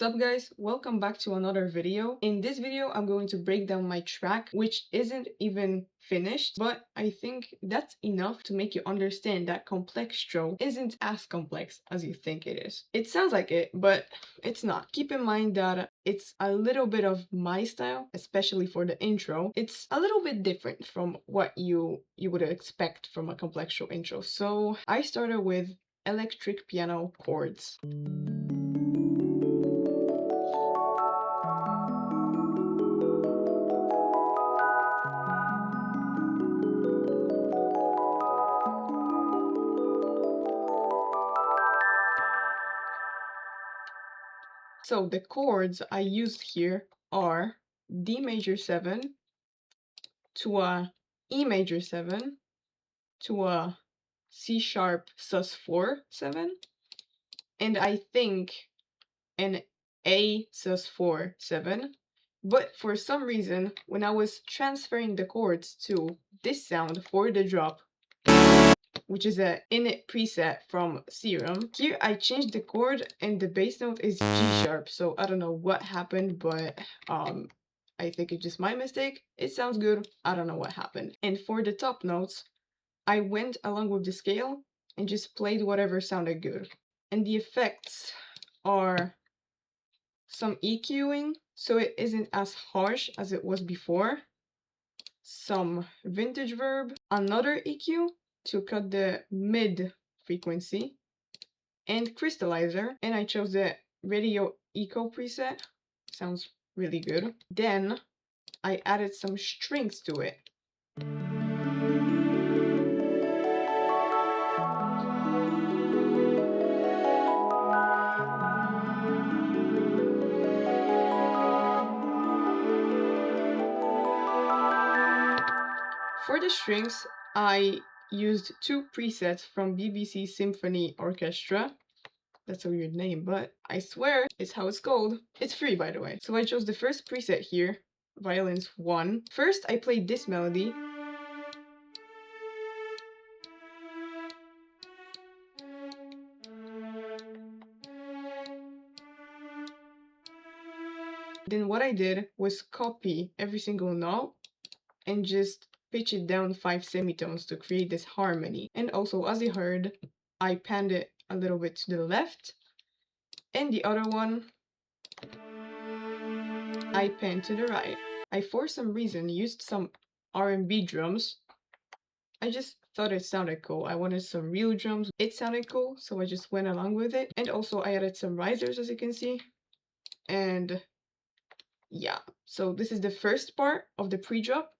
What's up guys, welcome back to another video. In this video I'm going to break down my track, which isn't even finished, but I think that's enough to make you understand that Complextro isn't as complex as you think it is. It sounds like it, but it's not. Keep in mind that it's a little bit of my style, especially for the intro. It's a little bit different from what you would expect from a Complextro intro. So I started with electric piano chords. So the chords I used here are D major 7 to a E major 7 to a C sharp sus4 7, and I think an A sus4 7. But for some reason, when I was transferring the chords to this sound for the drop, which is a init preset from Serum, here I changed the chord and the bass note is G sharp. So I don't know what happened, but I think it's just my mistake. It sounds good. I don't know what happened. And for the top notes, I went along with the scale and just played whatever sounded good. And the effects are some EQing, so it isn't as harsh as it was before. Some vintage verb, another EQ to cut the mid frequency, and crystallizer, and I chose the radio echo preset. Sounds really good. Then I added some strings to it. For the strings, I used two presets from BBC Symphony Orchestra. That's a weird name, but I swear it's how it's called. It's free, by the way. So I chose the first preset here, violins 1. First, I played this melody. Then what I did was copy every single note and just pitch it down 5 semitones to create this harmony. And also, as you heard, I panned it a little bit to the left, and the other one I panned to the right. I, for some reason, used some R&B drums. I just thought it sounded cool. I wanted some real drums. It sounded cool, so I just went along with it. And also I added some risers, as you can see. And yeah, so this is the first part of the pre-drop.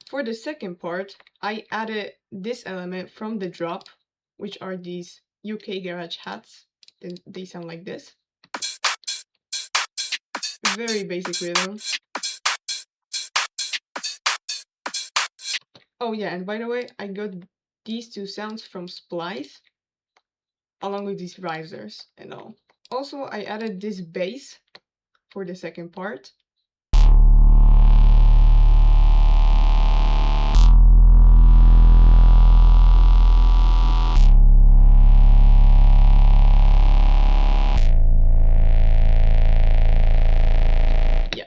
For the second part, I added this element from the drop, which are these UK garage hats. They sound like this. Very basic rhythm. Oh yeah, and by the way, I got these two sounds from Splice, along with these risers and all. Also, I added this bass for the second part.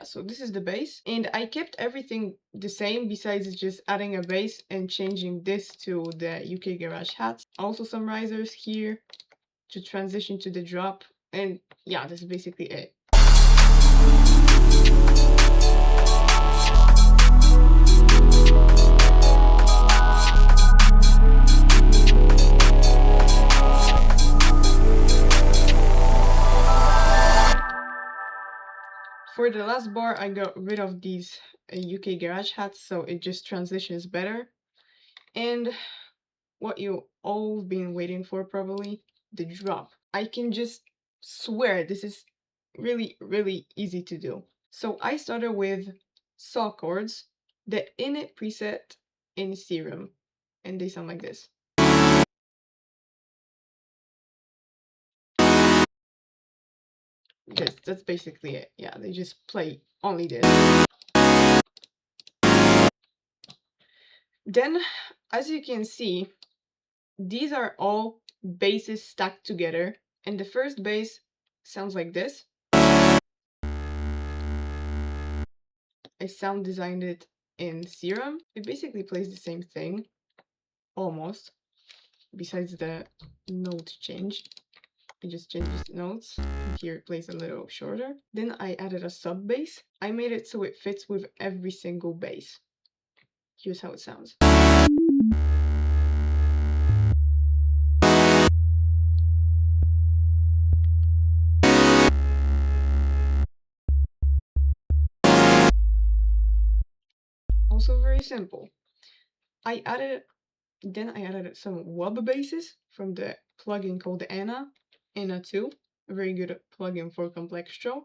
So this is the bass, and I kept everything the same besides just adding a bass and changing this to the UK garage hats. Also some risers here to transition to the drop, and yeah, that's basically it. For the last bar, I got rid of these UK garage hats, so it just transitions better. And what you all been waiting for probably, the drop. I can just swear this is really easy to do. So I started with saw chords, the init preset in Serum, and they sound like this. that's basically it. Yeah, they just play only this. Then, as you can see, these are all basses stacked together, and the first bass sounds like this. I sound designed it in Serum. It basically plays the same thing, almost, besides the note change. It just changes the notes. Here it plays a little shorter. Then I added a sub bass. I made it so it fits with every single bass. Here's how it sounds. Also very simple. I added some wub basses from the plugin called Anna 2, a very good plugin for Complextro,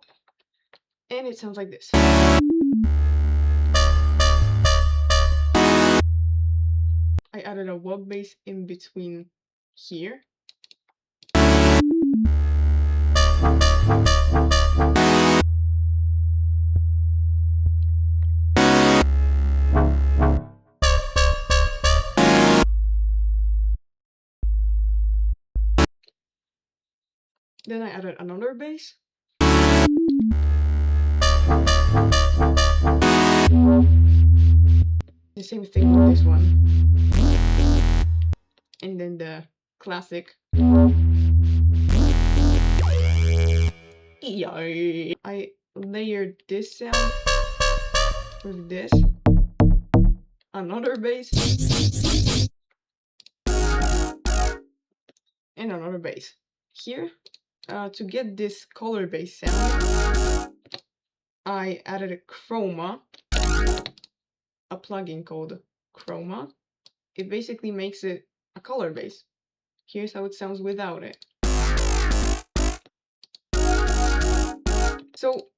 and it sounds like this. I added a wub bass in between here. Then I added another bass. The same thing with this one. And then the classic. Yay. I layered this sound with this. Another bass. And another bass. Here, to get this color bass sound, I added a chroma, a plugin called Chroma. It basically makes it a color base. Here's how it sounds without it. So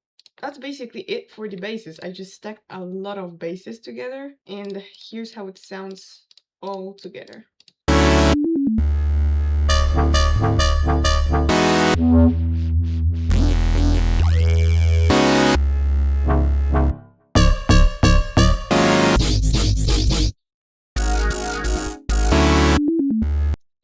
that's basically it for the basses. I just stacked a lot of basses together, and here's how it sounds all together.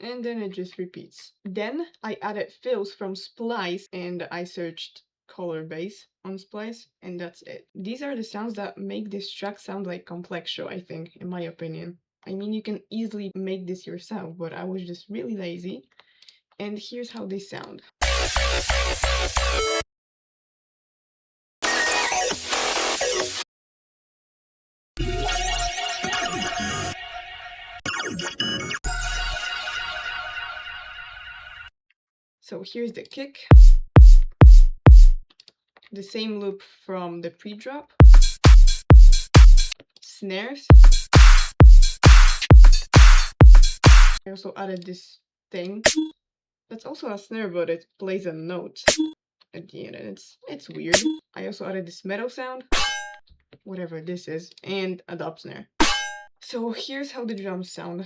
And then it just repeats. Then I added fills from Splice, and I searched color base on Splice, and that's it. These are the sounds that make this track sound like Complextro, I think, in my opinion. I mean, you can easily make this yourself, but I was just really lazy. And here's how they sound. So here's the kick. The same loop from the pre-drop. Snares. I also added this thing. That's also a snare, but it plays a note at the end, and it's weird. I also added this metal sound, whatever this is, and a dub snare. So here's how the drums sound.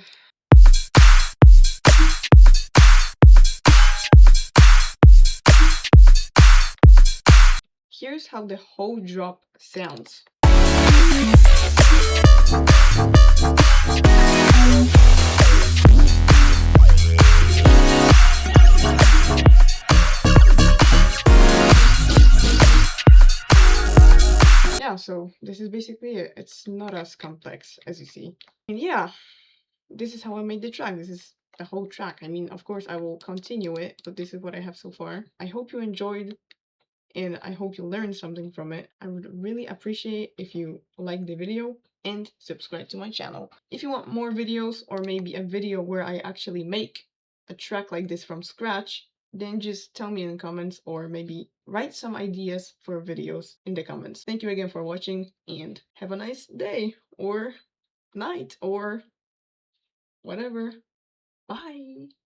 Here's how the whole drop sounds. Yeah, so this is basically it. It's not as complex as you see. And yeah, this is how I made the track. This is the whole track. I mean, of course I will continue it, but this is what I have so far. I hope you enjoyed, and I hope you learned something from it. I would really appreciate if you like the video and subscribe to my channel. If you want more videos, or maybe a video where I actually make a track like this from scratch, then just tell me in the comments, or maybe write some ideas for videos in the comments. Thank you again for watching, and have a nice day, or night, or whatever. Bye!